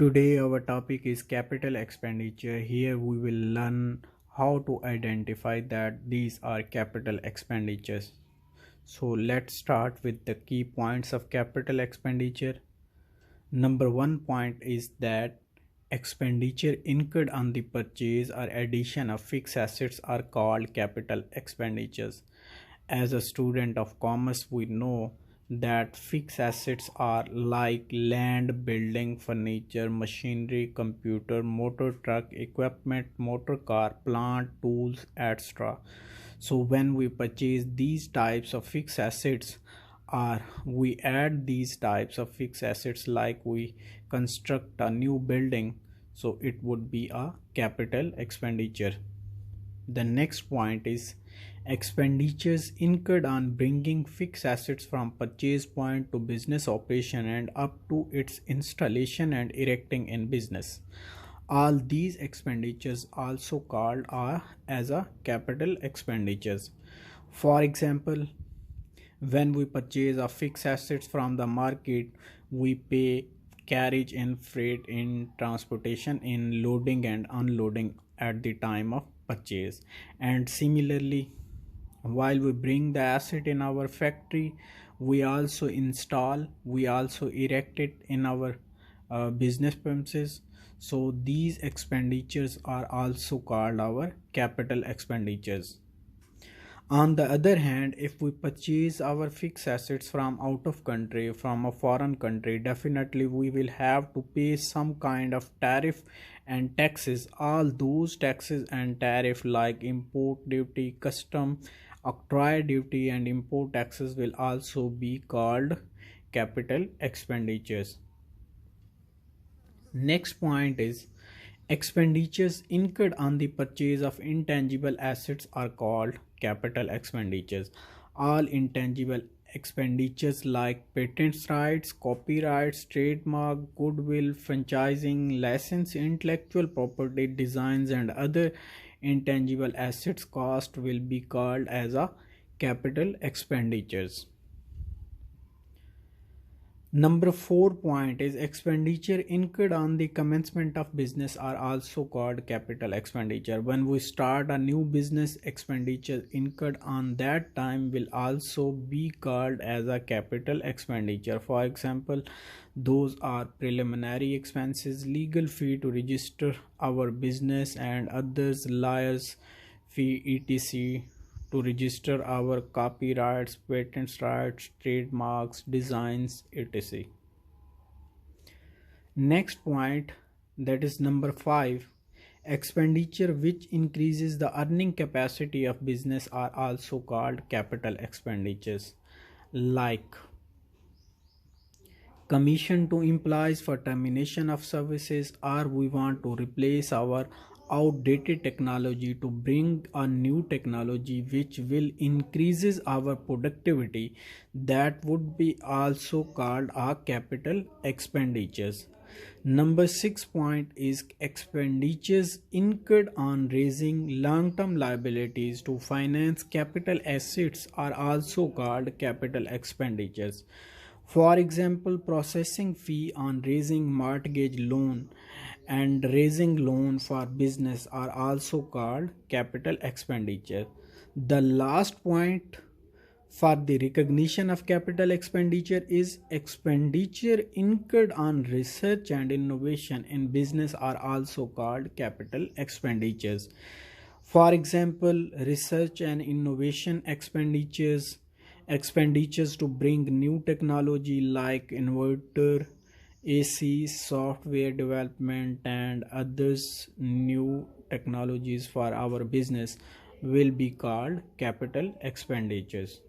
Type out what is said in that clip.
Today our topic is capital expenditure. Here we will learn how to identify that these are capital expenditures. So let's start with the key points of capital expenditure. Number one point is that expenditure incurred on the purchase or addition of fixed assets are called capital expenditures. As a student of commerce, we know that fixed assets are like land, building, furniture, machinery, computer, motor truck, equipment, motor car, plant, tools, etc. So when we purchase these types of fixed assets, or we add these types of fixed assets like we construct a new building, so it would be a capital expenditure. The next point is expenditures incurred on bringing fixed assets from purchase point to business operation and up to its installation and erecting in business. All these expenditures also called are as a capital expenditures. For example, when we purchase a fixed assets from the market, we pay carriage in freight, in transportation, in loading and unloading at the time of purchase. And similarly, while we bring the asset in our factory, we also install, we also erect it in our business premises. So these expenditures are also called our capital expenditures. On the other hand, if we purchase our fixed assets from out of country, from a foreign country, definitely we will have to pay some kind of tariff and taxes. All those taxes and tariff like import duty, custom, octroi duty and import taxes will also be called capital expenditures. Next point is expenditures incurred on the purchase of intangible assets are called capital expenditures. All intangible expenditures like patents rights, copyrights, trademark, goodwill, franchising, license, intellectual property, designs and other intangible assets cost will be called as a capital expenditures. Number 4 point is expenditure incurred on the commencement of business are also called capital expenditure. When we start a new business, expenditure incurred on that time will also be called as a capital expenditure. For example, those are preliminary expenses, legal fee to register our business and others, lawyers fee, etc. to register our copyrights, patents rights, trademarks, designs, etc. Next point, that is number 5, expenditure which increases the earning capacity of business are also called capital expenditures, like commission to employees for termination of services, or we want to replace our outdated technology to bring a new technology which will increases our productivity, that would be also called a capital expenditures. Number 6 point is expenditures incurred on raising long-term liabilities to finance capital assets are also called capital expenditures. For example, processing fee on raising mortgage loan and raising loan for business are also called capital expenditure. The last point for the recognition of capital expenditure is expenditure incurred on research and innovation in business are also called capital expenditures. For example, research and innovation expenditures to bring new technology like inverter, AC, software development and others new technologies for our business will be called capital expenditures.